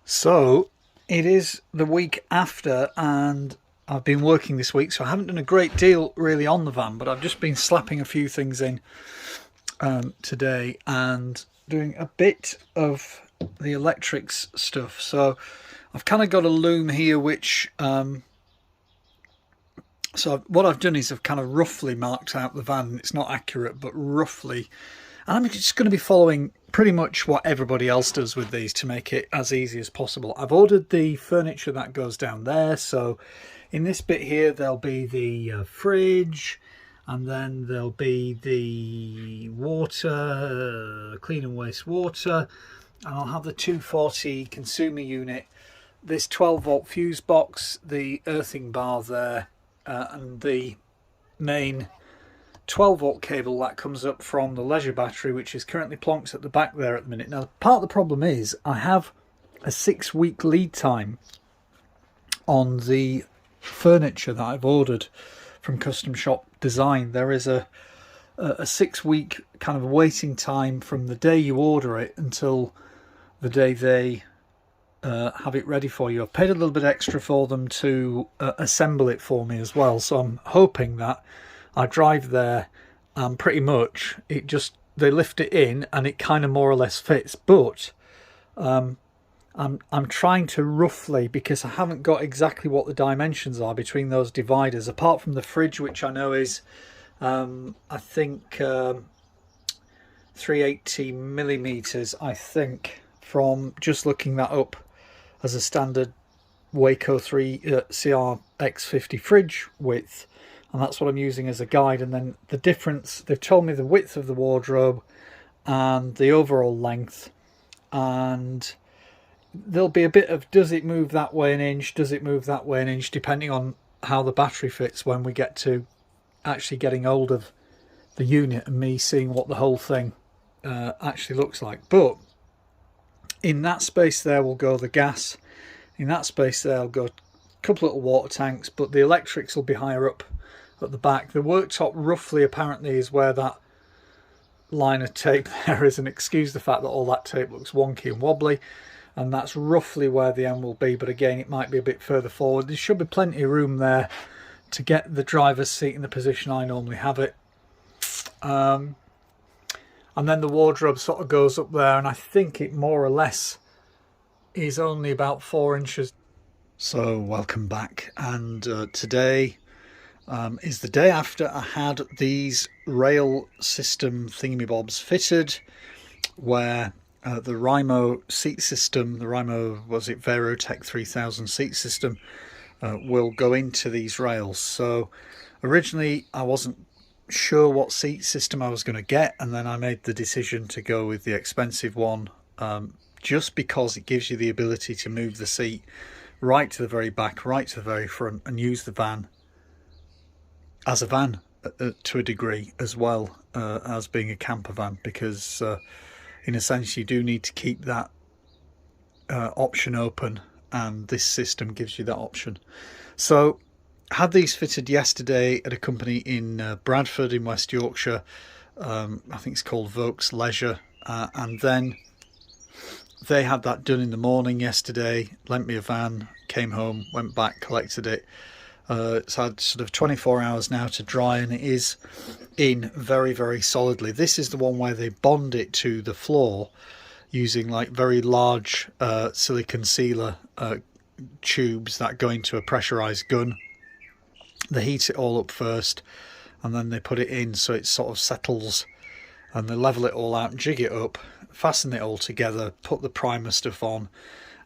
So it is the week after, and I've been working this week, so I haven't done a great deal really on the van, but I've just been slapping a few things in today and doing a bit of the electrics stuff. So I've kind of got a loom here, which what I've done is I've kind of roughly marked out the van. It's not accurate, but roughly. And I'm just going to be following pretty much what everybody else does with these to make it as easy as possible. I've ordered the furniture that goes down there. So in this bit here, there'll be the fridge, and then there'll be the water, clean and waste water, and I'll have the 240 consumer unit, this 12-volt fuse box, the earthing bar there, and the main 12-volt cable that comes up from the leisure battery, which is currently plonked at the back there at the minute. Now, part of the problem is I have a 6-week lead time on the furniture that I've ordered from Custom Shop Design. There is a 6-week kind of waiting time from the day you order it until the day they have it ready for you. I've paid a little bit extra for them to assemble it for me as well, so I'm hoping that I drive there and pretty much they lift it in and it kind of more or less fits. But I'm trying to roughly, because I haven't got exactly what the dimensions are between those dividers, apart from the fridge, which I know is I think 380 millimeters, I think, from just looking that up as a standard Waco 3 CRX50 fridge width. And that's what I'm using as a guide. And then the difference, they've told me the width of the wardrobe and the overall length. And there'll be a bit of, does it move that way an inch? Does it move that way an inch? Depending on how the battery fits when we get to actually getting hold of the unit and me seeing what the whole thing actually looks like. But in that space there will go the gas. In that space there will go a couple of little water tanks, but the electrics will be higher up at the back. The worktop roughly apparently is where that line of tape there is, and excuse the fact that all that tape looks wonky and wobbly, and that's roughly where the end will be. But again, it might be a bit further forward. There should be plenty of room there to get the driver's seat in the position I normally have it, and then the wardrobe sort of goes up there, and I think it more or less is only about 4 inches. So welcome back, and today is the day after I had these rail system thingamybobs fitted, where the Reimo seat system, the Reimo, was it Variotech 3000 seat system, will go into these rails. So originally I wasn't sure what seat system I was going to get, and then I made the decision to go with the expensive one, just because it gives you the ability to move the seat right to the very back, right to the very front, and use the van as a van to a degree, as well as being a camper van, because in a sense you do need to keep that option open, and this system gives you that option. So I had these fitted yesterday at a company in Bradford in West Yorkshire. I think it's called Vokes Leisure, and then they had that done in the morning yesterday, lent me a van, came home, went back, collected it. It's had sort of 24 hours now to dry, and it is in very, very solidly. This is the one where they bond it to the floor using like very large silicon sealer tubes that go into a pressurized gun. They heat it all up first, and then they put it in so it sort of settles, and they level it all out and jig it up, fasten it all together, put the primer stuff on,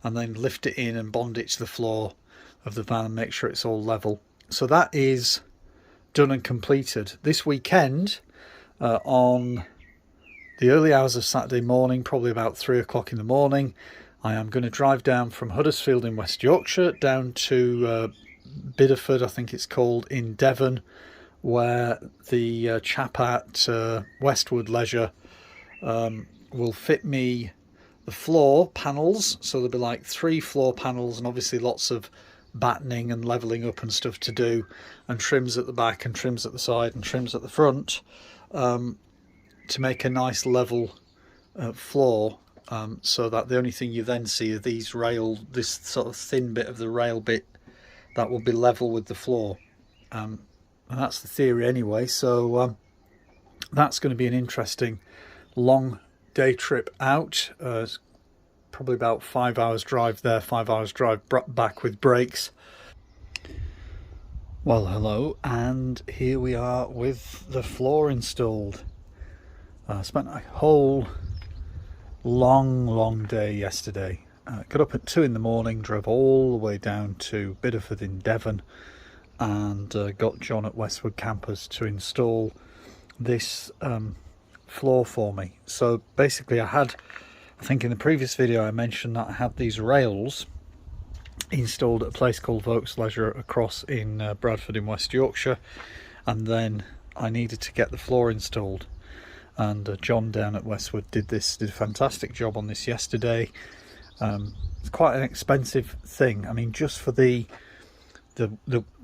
and then lift it in and bond it to the floor of the van and make sure it's all level. So that is done and completed. This weekend, on the early hours of Saturday morning, probably about 3 o'clock in the morning, I am going to drive down from Huddersfield in West Yorkshire down to Bideford, I think it's called, in Devon, where the chap at Westwood Leisure will fit me the floor panels. So there'll be like 3 floor panels, and obviously lots of battening and leveling up and stuff to do, and trims at the back and trims at the side and trims at the front, to make a nice level floor so that the only thing you then see are these this sort of thin bit of the rail bit that will be level with the floor. And that's the theory anyway, so that's going to be an interesting long day trip out. It's probably about 5 hours drive there, 5 hours drive back with breaks. Well, hello, and here we are with the floor installed. I spent a whole long day yesterday. Got up at 2 in the morning, drove all the way down to Biddeford in Devon, and got John at Westwood Campers to install this floor for me. So basically I think in the previous video I mentioned that I had these rails installed at a place called Vokes Leisure across in Bradford in West Yorkshire, and then I needed to get the floor installed, and John down at Westwood did a fantastic job on this yesterday. It's quite an expensive thing. I mean, just for the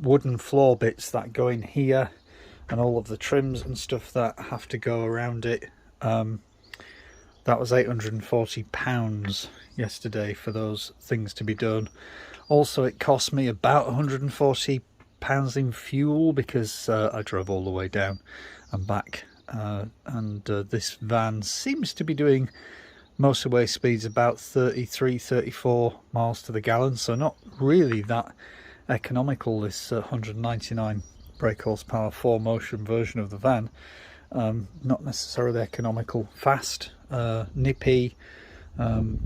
wooden floor bits that go in here and all of the trims and stuff that have to go around it, that was £840 yesterday for those things to be done. Also, it cost me about £140 in fuel because I drove all the way down and back, and this van seems to be doing motorway speeds about 33-34 miles to the gallon, so not really that economical, this 199 brake horsepower 4Motion version of the van. Not necessarily economical. Fast, nippy,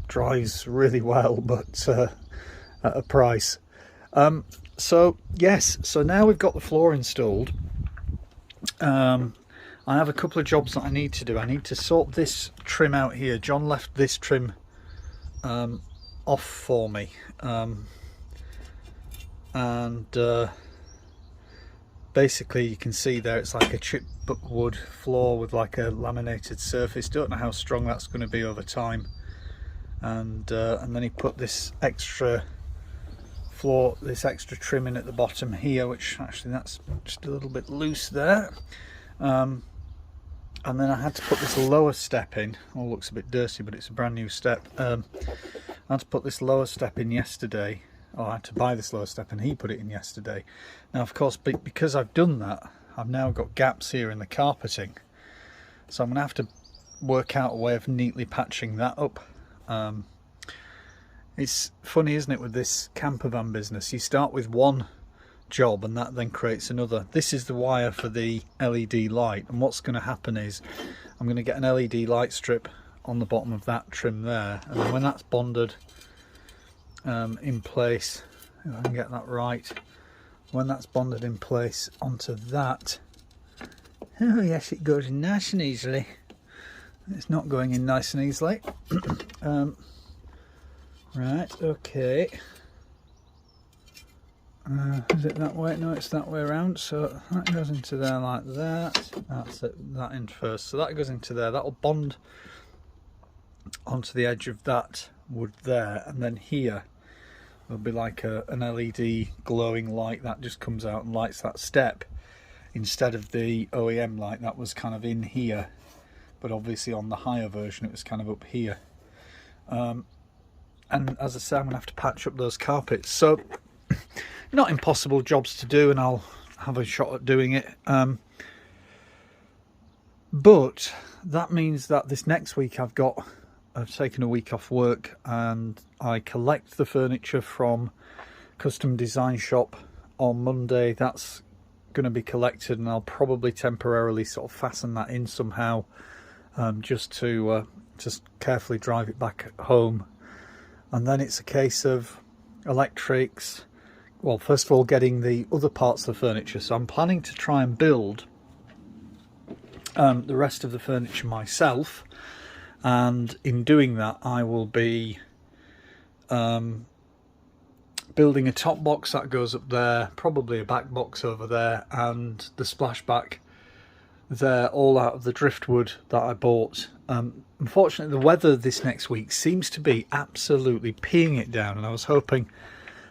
drives really well, but at a price. So yes, so now we've got the floor installed. I have a couple of jobs that I need to do. I need to sort this trim out here. John left this trim off for me, and basically you can see there it's like a chipwood floor with like a laminated surface. Don't know how strong that's going to be over time. And then he put this extra trim in at the bottom here, which actually that's just a little bit loose there. And then I had to put this lower step in. All looks a bit dirty, but it's a brand new step. I had to put this lower step in yesterday. I had to buy this lower step and he put it in yesterday. Now of course, because I've done that, I've now got gaps here in the carpeting, so I'm going to have to work out a way of neatly patching that up. It's funny, isn't it, with this campervan business? You start with one job and that then creates another. This is the wire for the LED light, and what's going to happen is I'm going to get an LED light strip on the bottom of that trim there, and then when that's bonded in place, if I can get that right, when that's bonded in place onto that, oh yes, it goes in nice and easily. It's not going in nice and easily. Right, okay. Is it that way? No, it's that way around. So that goes into there like that. That's it, that in first. So that goes into there. That'll bond onto the edge of that wood there, and then here there'll be like an LED glowing light that just comes out and lights that step, instead of the OEM light that was kind of in here, but obviously on the higher version it was kind of up here. And as I say, I'm going to have to patch up those carpets. So not impossible jobs to do, and I'll have a shot at doing it. But that means that this next week I've taken a week off work, and I collect the furniture from Custom Design Shop on Monday. That's going to be collected, and I'll probably temporarily sort of fasten that in somehow, just to just carefully drive it back home. And then it's a case of electrics. Well, first of all, getting the other parts of the furniture. So I'm planning to try and build the rest of the furniture myself, and in doing that I will be building a top box that goes up there, probably a back box over there, and the splashback there, all out of the driftwood that I bought. Unfortunately, the weather this next week seems to be absolutely peeing it down, and I was hoping,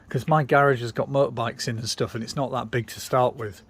because my garage has got motorbikes in and stuff, and it's not that big to start with,